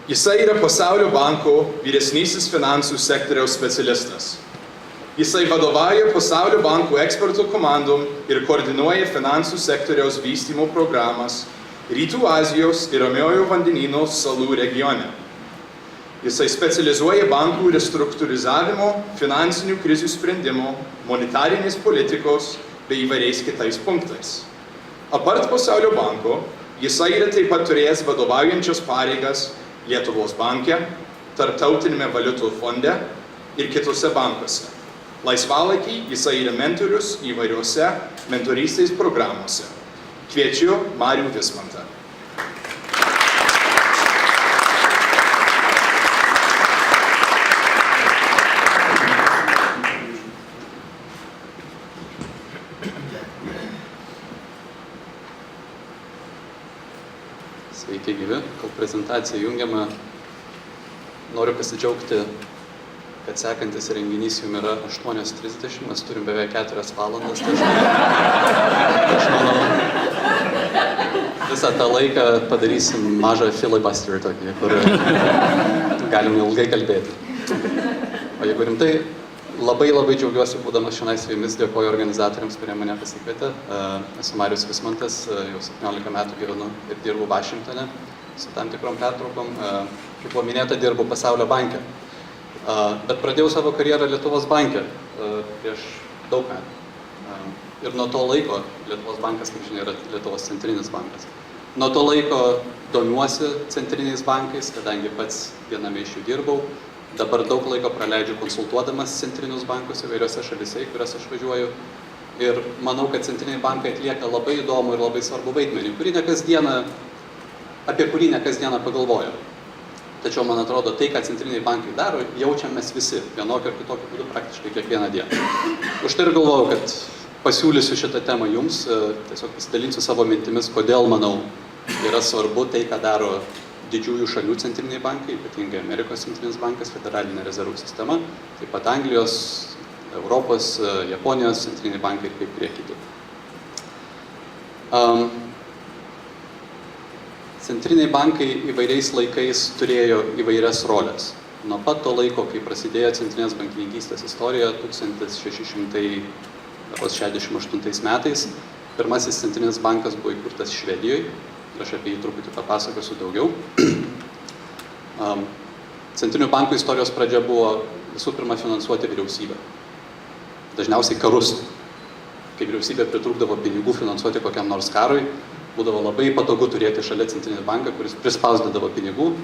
Jisai yra Pasaulio banko vyresnysis finansų sektoriaus specialistas. Jisai vadovauja Pasaulio banko ekspertų komandom ir koordinuoja finansų sektoriaus vystymo programas Rytų Azijos ir Ramiojo vandenyno salų regione. Jisai specializuoja bankų restruktūrizavimo, finansinių krizių sprendimo, monetarinės politikos bei įvairiais kitais punktais. Apart Pasaulio banko, jisai yra taip pat turėjęs vadovaujančias pareigas Lietuvos banke, Tarptautinėme valiutos fonde ir kitose bankuose. Laisvalaikį jisai yra mentorius įvairiuose mentorystės programuose. Kviečiu Marių Vismantą. Sveiki gyvi, kol prezentacija jungiama, noriu pasidžiaugti, kad sekantis renginys jums yra 8:30, mes turim beveik 4 valandas, tai aš manau, visą tą laiką padarysim mažą filibusterį tokį, kur galim ilgai kalbėti. O jeigu rimtai, labai džiaugiuosi būdamas šiandien su jumis, dėkoju organizatoriams, kurie mane pasikvietė. Esu Marius Vismantas, jau 17 metų gyvenu ir dirbu Vašingtone su tam tikrom pertraukom. Kaip buvo minėta, dirbu Pasaulio banke. Bet pradėjau savo karjerą Lietuvos banke prieš daug metų. Ir nuo to laiko Lietuvos bankas, kaip žinia, yra Lietuvos centrinis bankas. Nuo to laiko domiuosi centriniais bankais, kadangi pats viename iš jų dirbau. Dabar daug laiko praleidžiu konsultuodamas centrinius bankus įvairiose šalyse, į kurias aš važiuoju. Ir manau, kad centriniai bankai atlieka labai įdomų ir labai svarbų vaidmenį, apie kurį ne kasdieną pagalvoju. Tačiau, man atrodo, tai, ką centriniai bankai daro, jaučiam mes visi, vienokiu ar kitokiu būdu, praktiškai kiekvieną dieną. Už tai ir galvojau, kad pasiūlysiu šitą temą jums, tiesiog pasidalinsiu savo mintimis, kodėl, manau, yra svarbu tai, ką daro didžiųjų šalių centriniai bankai, ypatingai Amerikos centrinis bankas, Federalinė rezervų sistema, taip pat Anglijos, Europos, Japonijos centriniai bankai ir kaip prie kitų. Centriniai bankai įvairiais laikais turėjo įvairias rolės. Nuo pat to laiko, kai prasidėjo centrinės bankininkystės istorija 1668 metais, pirmasis centrinis bankas buvo įkurtas Švedijoje. Aš apie jį truputį papasakosiu daugiau. Centrinių bankų istorijos pradžia buvo visų pirma finansuoti vyriausybę. Dažniausiai karus. Kai vyriausybė pritrūkdavo pinigų finansuoti kokiam nors karui, būdavo labai patogu turėti šalia centrinį banką, kuris prispausdavo pinigų,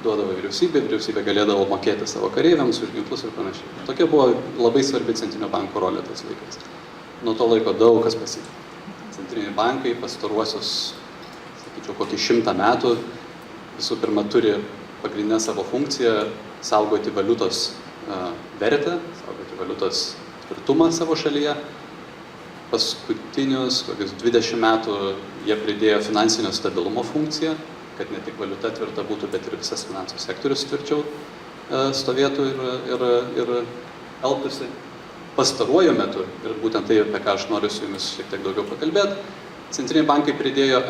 duodavo vyriausybė, vyriausybė galėdavo mokėti savo kareiviams už ginklus ir panašiai. Tokia buvo labai svarbi centrinio banko rolė tais laikais. Nuo to laiko daug kas pasikeitė. Centriniai bankai pastaruosius, sakyčiau, kokį 100 metų visų pirma turi pagrindinę savo funkciją saugoti valiutos vertę, saugoti valiutos tvirtumą savo šalyje. Paskutinius kokius 20 metų jie pridėjo finansinio stabilumo funkciją, kad ne tik valiuta tvirta būtų, bet ir visas finansų sektorius tvirčiau stovėtų ir elgtųsi. Pastaruoju metu, ir būtent tai, apie ką aš noriu su jumis šiek tiek daugiau pakalbėti, centriniai bankai pridėjo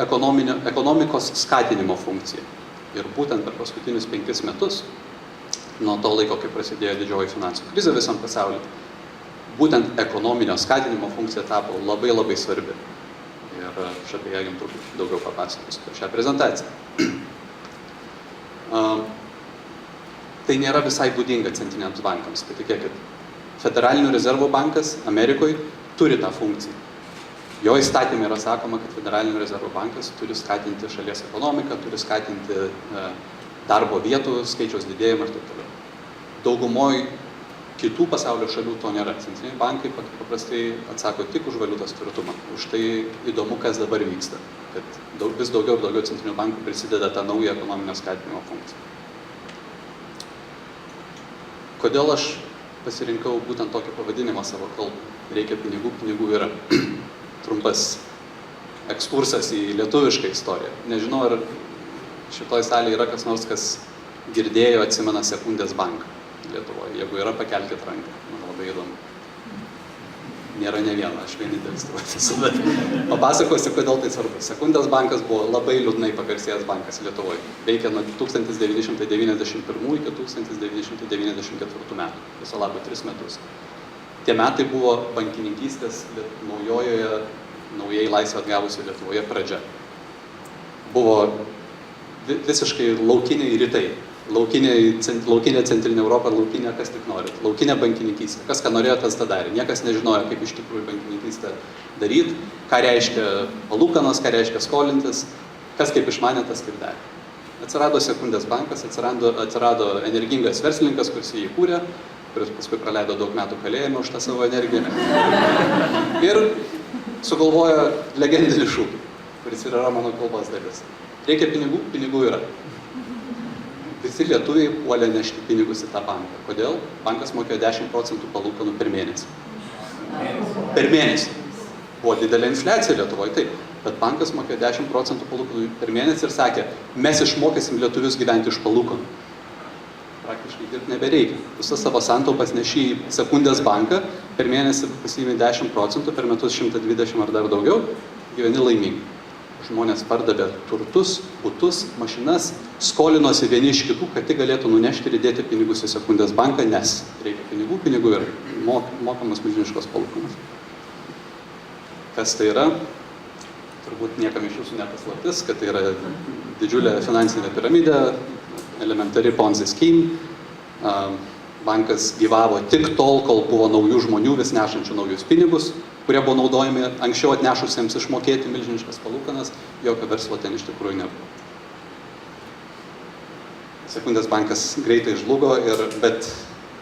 ekonomikos skatinimo funkciją. Ir būtent per paskutinius 5 metus, nuo to laiko, kai prasidėjo didžioji finansų krizė visam pasaulyje, būtent ekonominio skatinimo funkcija tapo labai svarbi. Ir aš apie ją jums truputį daugiau papasakosiu per šią prezentaciją. Tai nėra visai būdinga centriniams bankams. Patikėkit, Federalinių rezervų bankas Amerikoje turi tą funkciją. Jo įstatymė yra sakoma, kad Federalinių rezervų bankas turi skatinti šalies ekonomiką, turi skatinti darbo vietų skaičiaus didėjimą ir taip toliau. Daugumoj kitų pasaulio šalių to nėra. Centriniai bankai paprastai atsako tik už valiutos tvirtumą. Už tai įdomu, kas dabar vyksta. Kad vis daugiau ir daugiau centrinių bankų prisideda tą naują ekonominio skatinimo funkciją. Kodėl aš pasirinkau būtent tokį pavadinimą savo kalbą? Reikia pinigų, pinigų yra. Trumpas ekskursas į lietuvišką istoriją. Nežinau, ar šitoj salėje yra kas nors, kas girdėjo, atsimena Sekundės banką Lietuvoje. Jeigu yra, pakelkit ranką. Man labai įdomu. Nėra ne vieno, aš vienintelis turbūt esu, bet papasakosiu, kodėl tai svarbu. Sekundės bankas buvo labai liūdnai pagarsėjęs bankas Lietuvoje. Veikė nuo 1991 iki 1994 metų, viso labo 3 metus. Tie metai buvo bankininkystės naujai laisvę atgavusi Lietuvoje pradžia. Buvo visiškai laukiniai rytai. Laukinė centrinė Europa, laukinė kas tik norit. Laukinė bankininkystė. Kas ką norėjo, tas tą darė. Niekas nežinojo, kaip iš tikrųjų bankininkystę daryti, ką reiškia palūkanos, ką reiškia skolintis, kas kaip išmanė, tas kaip darė. Atsirado Sekundės bankas, atsirado energingas verslininkas, kuris jį įkūrė, kuris paskui praleido daug metų kalėjime už tą savo energiją. Ir sugalvojo legendinį šūkį, kuris yra mano kalbos dalis. Reikia pinigų, pinigų yra. Visi lietuviai puolė nešti pinigus į tą banką. Kodėl? Bankas mokėjo 10% palūkanų per mėnesį. Per mėnesį. Buvo didelė infliacija Lietuvoje, taip. Bet bankas mokėjo 10% palūkanų per mėnesį ir sakė, mes išmokysim lietuvius gyventi iš palūkanų. Praktiškai dirbti nebereikia. Visas savo santaupas neši į Sekundės banką, per mėnesį pasiimi 10%, per metus 120 ar dar daugiau, gyveni laimingi. Žmonės pardavė turtus, butus, mašinas, skolinosi vieni iš kitų, kad tik galėtų nunešti ir įdėti pinigus į Sekundės banką, nes reikia pinigų ir mokamos milžiniškos palūkanos. Kas tai yra? Turbūt niekam iš jūsų nepaslaptis, kad tai yra didžiulė finansinė piramidė, elementari Ponzi scheme. Bankas gyvavo tik tol, kol buvo naujų žmonių, vis nešančių naujus pinigus, kurie buvo naudojami anksčiau atnešusiems išmokėti milžiniškas palūkanas, jokio verslo ten iš tikrųjų nebuvo. Sekundės bankas greitai žlugo, bet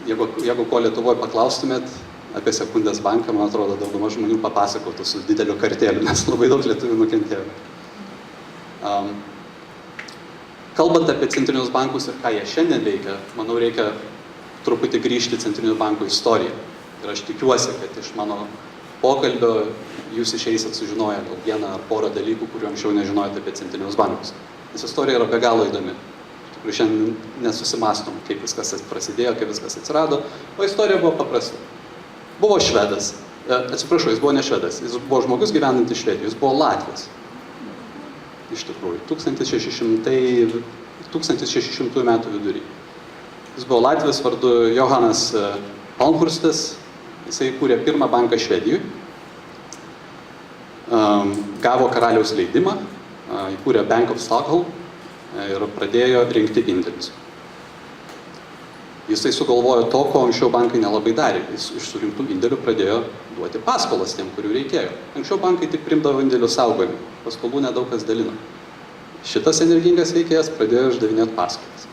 jeigu ko Lietuvoje paklaustumėt apie Sekundės banką, man atrodo, dauguma žmonių papasakotų su dideliu kartėliu, nes labai daug lietuvių nukentėjo. Kalbant apie centrinius bankus ir ką jie šiandien veikia, manau, reikia truputį grįžti centrinių bankų istoriją. Ir aš tikiuosi, kad iš mano pokalbio jūs išeisit sužinoję gal vieną ar porą dalykų, kurių anksčiau nežinojote apie centrinius bankus. Nes istorija yra be galo įdomi. Iš tikrųjų, šiandien nesusimastom, kaip viskas prasidėjo, kaip viskas atsirado, o istorija buvo paprasta. Buvo švedas, atsiprašau, jis buvo ne švedas, jis buvo žmogus gyvenantis Švedijoje, jis buvo latvis. Iš tikrųjų, 1600 metų vidury. Jis buvo latvis vardu Johanas Palmhurstas, jisai įkūrė pirmą banką Švedijoje, gavo karaliaus leidimą, įkūrė Bank of Stockholm ir pradėjo rinkti indėlius. Jisai sugalvojo to, ko anksčiau bankai nelabai darė. Jis iš surinktų indėlių pradėjo duoti paskolas tiem, kurių reikėjo. Anksčiau bankai tik priimdavo indėlių saugojimą, paskolų nedaug kas dalino. Šitas energingas veikėjas pradėjo išdavinėti paskolas.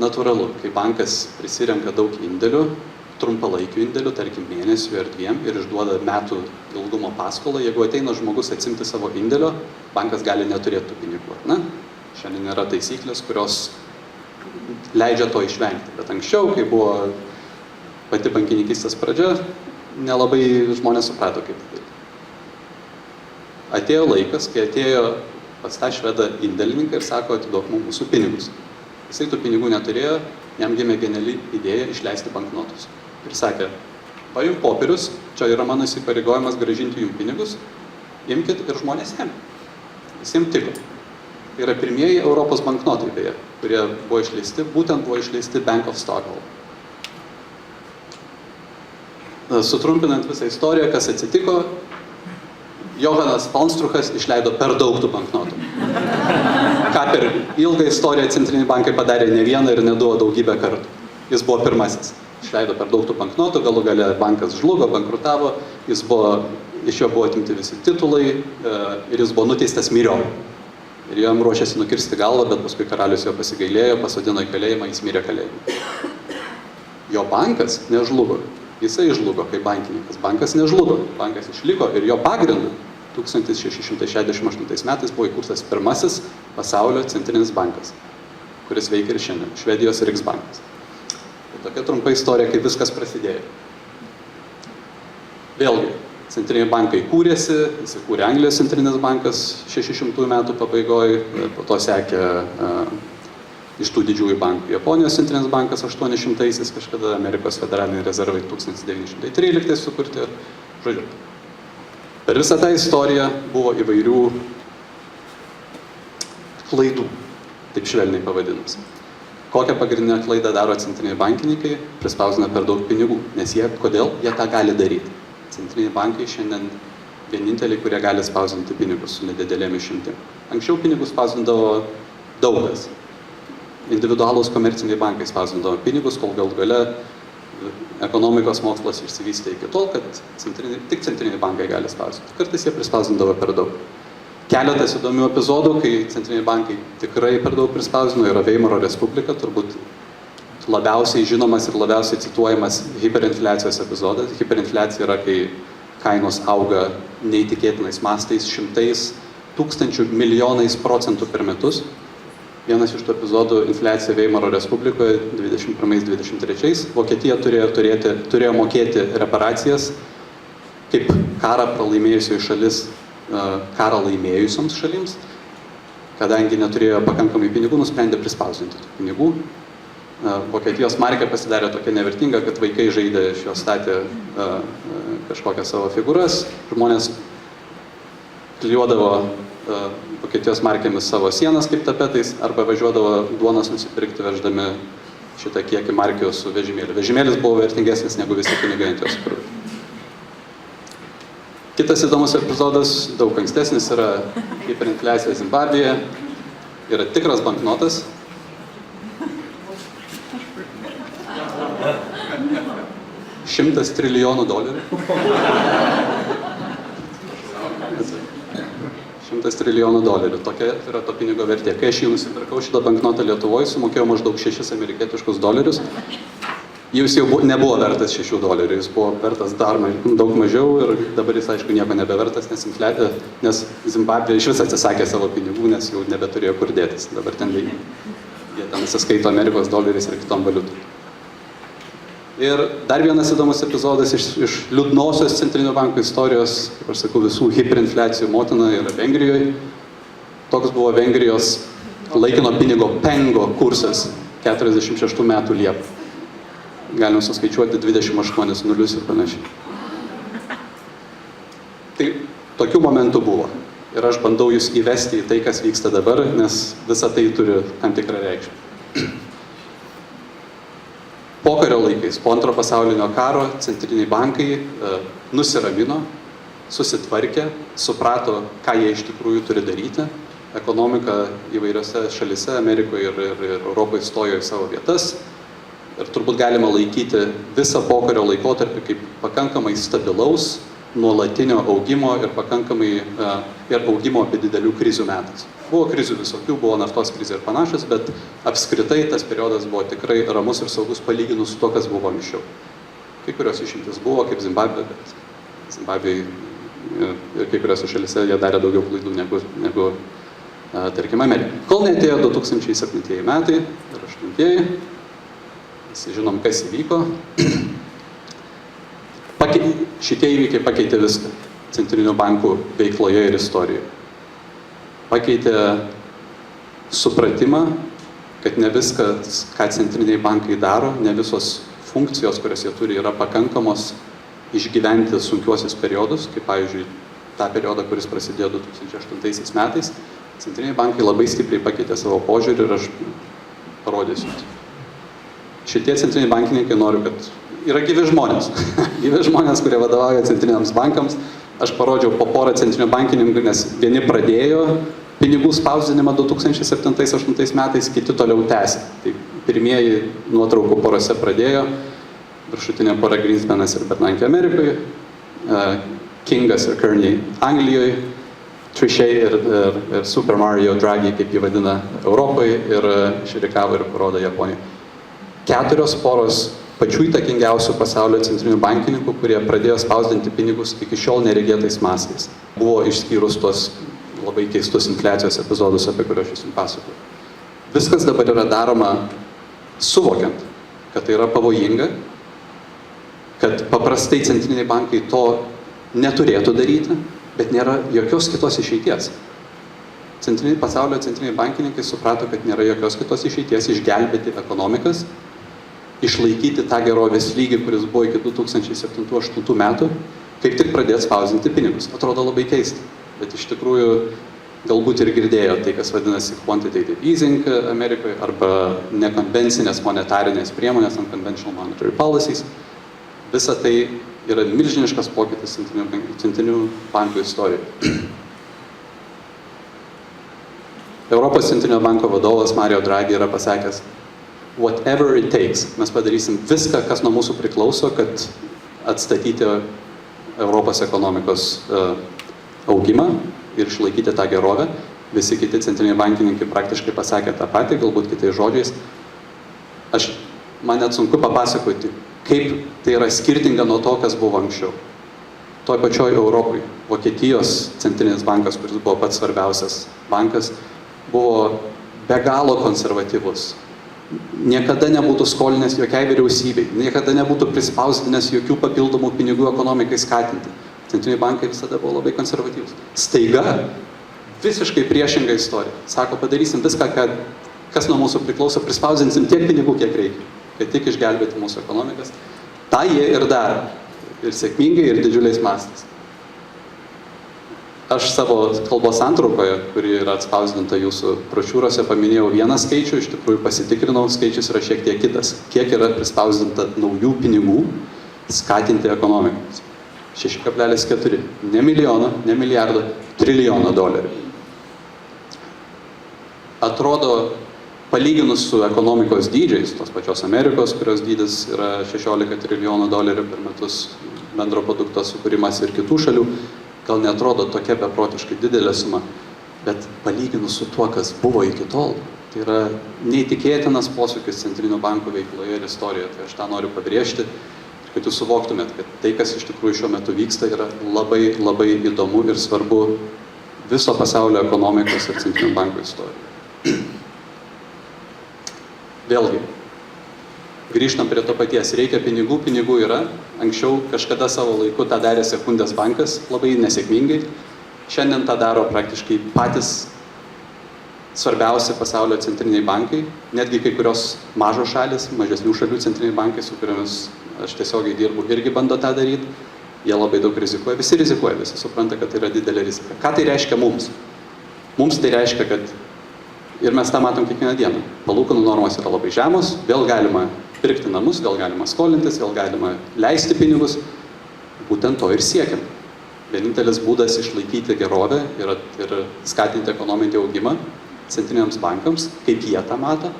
Natūralu, kai bankas prisirenka daug indėlių, trumpalaikių indėlių, tarkim mėnesių ar 2, ir išduoda metų ilgumo paskolą, jeigu ateina žmogus atsimti savo indėlio, bankas gali neturėti tų pinigų. Na, šiandien yra taisyklės, kurios leidžia to išvengti. Bet anksčiau, kai buvo pati bankininkystės pradžia, nelabai žmonės suprato, kaip tai. Atėjo laikas, kai atėjo pas tą švedą indėlininką ir sako, atiduok mums mūsų pinigus. Jisai tų pinigų neturėjo, jam gimė geniali idėja išleisti banknotus. Ir sakė, paimk popierius, čia yra mano įsipareigojimas grąžinti jums pinigus, imkit ir žmonės ėmė. Visiems tiko. Tai yra pirmieji Europos banknotai, beje, kurie buvo išleisti, būtent buvo išleisti Bank of Stockholm. Sutrumpinant visą istoriją, kas atsitiko, Johanas Palmstruchas išleido per daug tų banknotų. Ką per ilgą istoriją centriniai bankai padarė ne vieną ir ne du, daugybę kartų. Jis buvo pirmasis. Išleido per daug tų banknotų, galų gale bankas žlugo, bankrutavo, iš jo buvo atimti visi titulai ir jis buvo nuteistas myriop. Ir jam ruošėsi nukirsti galvą, bet paskui karalius jo pasigailėjo, pasodino į kalėjimą, jis mirė kalėjimą. Jo bankas nežlugo. Jisai žlugo kaip bankininkas. Bankas nežlugo. Bankas išliko ir jo pagrindu 1668 metais buvo įkurtas pirmasis pasaulio centrinis bankas, kuris veikia ir šiandien. Švedijos Riksbankas. Tai tokia trumpa istorija, kaip viskas prasidėjo. Vėlgi, centriniai bankai kūrėsi, įsikūrė Anglijos centrinis bankas 600 metų pabaigoje, po to sekė iš tų didžiųjų bankų. Japonijos centrinis bankas 800-aisiais kažkada, Amerikos federaliniai rezervai 1913 sukurti. Žodžiu, per visą tą istoriją buvo įvairių klaidų, taip švelniai pavadinus. Kokią pagrindinę klaidą daro centriniai bankininkai? Prispausdina per daug pinigų. Nes kodėl jie tą gali daryti? Centriniai bankai šiandien vieninteliai, kurie gali spausdinti pinigus su nedidelėm išimtim. Anksčiau pinigus spausdindavo daugas. Individualūs komerciniai bankai spausdindavo pinigus, kol gal gale ekonomikos mokslas išsivystė iki tol, kad tik centriniai bankai gali spausdinti. Kartais jie prispausdindavo per daug. Keletas įdomių epizodų, kai centriniai bankai tikrai per daug prispausdino, yra Veimaro Respublika, turbūt labiausiai žinomas ir labiausiai cituojamas hiperinfliacijos epizodas. Hiperinfliacija yra, kai kainos auga neįtikėtinais mastais, šimtais, tūkstančių, milijonais procentų per metus. Vienas iš tų epizodų - infliacija Veimaro Respublikoje 21-23. Vokietija turėjo mokėti reparacijas kaip karą pralaimėjusioji šalis, karą laimėjusioms šalims, kadangi neturėjo pakankamai pinigų, nusprendė prispausdinti tų pinigų. Vokietijos markė pasidarė tokia nevertinga, kad vaikai žaidė iš jos statė kažkokias savo figūras, žmonės klijuodavo Vokietijos markėmis savo sienas kaip tapetais, arba važiuodavo duonos nusipirkti veždami šitą kiekį markių su vežimėliu. Vežimėlis buvo vertingesnis negu visi pinigai ant jos krūvų. Kitas įdomus epizodas, daug ankstesnis, yra hiperinfliacija Zimbabvėje. Yra tikras banknotas. $100 trilijonų. 100 trilijonų dolerių. Tokia yra to pinigo vertė. Kai aš jį nusipirkau šitą banknotą Lietuvoje, sumokėjau maždaug $6 amerikietiškus dolerius. Jis jau nebuvo vertas $6, jis buvo vertas dar daug mažiau ir dabar jis, aišku, nieko nebevertas, nes Zimbabvė iš vis atsisakė savo pinigų, nes jau nebeturėjo kur dėtis. Dabar ten jie ten įsiskaito Amerikos doleriais ir kitom valiutom. Ir dar vienas įdomus epizodas iš liūdnosios centrinio banko istorijos, kaip aš sakau, visų hiperinfliacijų motina yra Vengrijoje. Toks buvo Vengrijos laikino pinigo pengo kursas 46 metų Liepą. Galima suskaičiuoti 28 nulius ir panašiai. Tai tokių momentų buvo. Ir aš bandau jūs įvesti į tai, kas vyksta dabar, nes visa tai turi tam tikrą reikšmę. Pokario laikais, po Antro pasaulinio karo, centriniai bankai nusiramino, susitvarkė, suprato, ką jie iš tikrųjų turi daryti. Ekonomika įvairiose šalise, Amerikoje ir Europoje stojo į savo vietas. Ir turbūt galima laikyti visą pokario laikotarpį kaip pakankamai stabilaus, nuolatinio augimo ir pakankamai augimo apie didelių krizių metais. Buvo krizių visokių, buvo naftos krizė ir panašios, bet apskritai tas periodas buvo tikrai ramus ir saugus palyginus su to, kas buvo anksčiau. Kai kurios išimtis buvo, kaip Zimbabvė, bet Zimbabvėje ir kai kuriuose šalise jie darė daugiau klaidų negu tarkim, Amerika. Kol neatėjo 2007 metai ir 2008. Visi žinom, kas įvyko. Šitie įvykiai pakeitė viską centrinių bankų veikloje ir istorijoje. Pakeitė supratimą, kad ne viskas, ką centriniai bankai daro, ne visos funkcijos, kurias jie turi, yra pakankamos išgyventi sunkiuosius periodus, kaip pavyzdžiui tą periodą, kuris prasidėjo 2008 metais. Centriniai bankai labai stipriai pakeitė savo požiūrį ir aš parodysiu. Šitie centriniai bankininkai noriu, kad yra gyvi žmonės. Gyvi žmonės, kurie vadovauja centriniams bankams. Aš parodžiau po porą centrinių bankininkų, nes vieni pradėjo pinigų spausdinimą 2007-2008 metais, kiti toliau tęsė. Tai pirmieji nuotraukų porose pradėjo. Viršutinė pora Greenspanas ir Bernanke Amerikoje, Kingas ir Kearney Anglijoje, Trichet ir Super Mario Draghi, kaip jį vadina, Europoje ir Shirikawa ir Kuroda Japonijoje. 4 poros pačių įtakingiausių pasaulio centrinių bankininkų, kurie pradėjo spausdinti pinigus iki šiol neregėtais mastais. Buvo išskyrus tuos labai keistus infliacijos epizodus, apie kuriuos aš jums pasakoju. Viskas dabar yra daroma suvokiant, kad tai yra pavojinga, kad paprastai centriniai bankai to neturėtų daryti, bet nėra jokios kitos išeities. pasaulio centriniai bankininkai suprato, kad nėra jokios kitos išeities išgelbėti ekonomikas, išlaikyti tą gerovės lygį, kuris buvo iki 2007-2008 metų, kaip tik pradėti spausdinti pinigus. Atrodo labai keista, bet iš tikrųjų galbūt ir girdėjo tai, kas vadinasi quantitative easing Amerikoje arba nekonvencinės monetarinės priemonės, unconventional monetary policies. Visa tai yra milžiniškas pokytis centrinių bankų istorijoje. Europos centrinio banko vadovas Mario Draghi yra pasakęs, whatever it takes, mes padarysim viską, kas nuo mūsų priklauso, kad atstatyti Europos ekonomikos augimą ir išlaikyti tą gerovę. Visi kiti centriniai bankininkai praktiškai pasakė tą patį, galbūt kitais žodžiais. Man net sunku papasakoti, kaip tai yra skirtinga nuo to, kas buvo anksčiau. Toj pačioj Europai, Vokietijos centrinis bankas, kuris buvo pats svarbiausias bankas, buvo be galo konservatyvus. Niekada nebūtų skolinęs jokiai vyriausybei, niekada nebūtų prispausdinęs jokių papildomų pinigų ekonomikai skatinti. Centriniai bankai visada buvo labai konservatyvus. Staiga visiškai priešinga istorija. Sako, padarysim viską, kas nuo mūsų priklauso, prispausdinsim tiek pinigų, kiek reikia, kad tik išgelbėti mūsų ekonomikas. Ta jie ir daro. Ir sėkmingai, ir didžiuliais mastais. Aš savo kalbos santraukoje, kuri yra atspausdinta jūsų brošiūrose, paminėjau vieną skaičių, iš tikrųjų pasitikrinau, skaičius yra šiek tiek kitas. Kiek yra prispausdinta naujų pinigų skatinti ekonomikos? 6,4. Ne milijono, ne milijardo, trilijono dolerių. Atrodo, palyginus su ekonomikos dydžiais, tos pačios Amerikos, kurios dydis yra 16 trilijonų dolerių per metus bendro produkto sukūrimas ir kitų šalių, gal neatrodo tokia beprotiškai didelė suma, bet palyginus su tuo, kas buvo iki tol, tai yra neįtikėtinas posūkis centrinių bankų veikloje ir istorijoje. Tai aš tą noriu pabrėžti, kad jūs suvoktumėt, kad tai, kas iš tikrųjų šiuo metu vyksta, yra labai, labai įdomu ir svarbu viso pasaulio ekonomikos ir centrinių bankų istorijoje. Vėlgi, grįžtam prie to paties, reikia pinigų, pinigų yra. Anksčiau kažkada savo laiku tą darė Sekundės bankas, labai nesėkmingai. Šiandien tą daro praktiškai patys svarbiausi pasaulio centriniai bankai. Netgi kai kurios mažos šalis, mažesnių šalių centriniai bankai, su kuriomis aš tiesiogiai dirbu, irgi bando tą daryti. Jie labai daug rizikuoja, visi supranta, kad tai yra didelė rizika. Ką tai reiškia mums? Mums tai reiškia, kad ir mes tą matom kiekvieną dieną. Palūkanų normos yra labai žemos, vėl galima pirkti namus, vėl galima skolintis, vėl galima leisti pinigus. Būtent to ir siekiam. Vienintelis būdas išlaikyti gerovę ir skatinti ekonominį augimą centriniams bankams, kaip jie tą mato,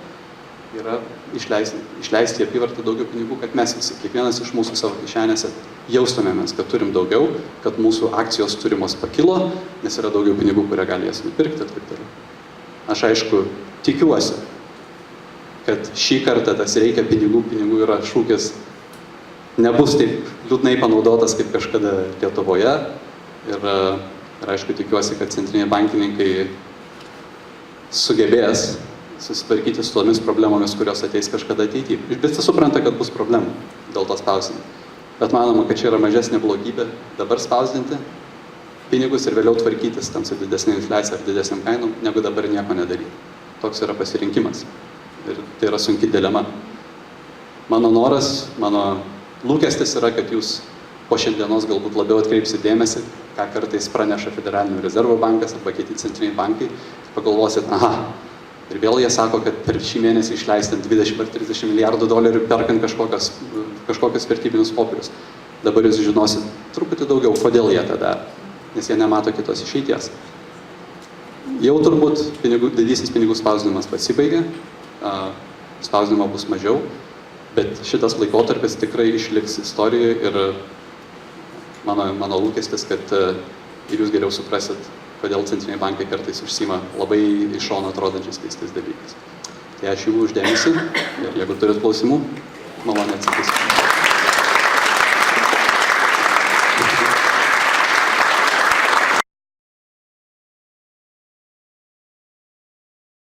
yra išleisti į apyvartą daugiau pinigų, kad mes visi, kiekvienas iš mūsų savo kišenėse jaustumėmės, kad turim daugiau, kad mūsų akcijos turimos pakilo, nes yra daugiau pinigų, kurie gali jas nupirkti ir taip toliau. Aš aišku tikiuosi, kad šį kartą tas reikia pinigų yra šūkis, nebus taip liūdnai panaudotas kaip kažkada Lietuvoje. Ir aišku tikiuosi, kad centriniai bankininkai sugebės susitvarkyti su tomis problemomis, kurios ateis kažkada ateityje. Visi supranta, kad bus problemų dėl to spausdinti. Bet manoma, kad čia yra mažesnė blogybė dabar spausdinti pinigus ir vėliau tvarkytis tam su didesnė infliacija ar didesniam kainom, negu dabar nieko nedaryti. Toks yra pasirinkimas. Ir tai yra sunki dilema. Mano noras, mano lūkestis yra, kad jūs po šiandienos galbūt labiau atkreipsit dėmesį, ką kartais praneša Federalinio rezervo bankas arba kiti centriniai bankai. Pagalvosit, ir vėl jie sako, kad per šį mėnesį išleistant 20 ar 30 milijardų dolerių perkant kažkokius vertybinius popierius. Dabar jūs žinosit truputį daugiau, kodėl jie tą daro, nes jie nemato kitos išeities. Jau turbūt didysis pinigų spausdinimas pasibaigė, spausdinimo bus mažiau, bet šitas laikotarpis tikrai išliks istorijoje ir mano lūkestis, kad ir jūs geriau suprasit, kodėl centriniai bankai kartais užsiima labai iš šono atrodančiais keistais dalykais. Tai ačiū jums už dėmesį ir jeigu turit klausimų, maloniai atsakysiu.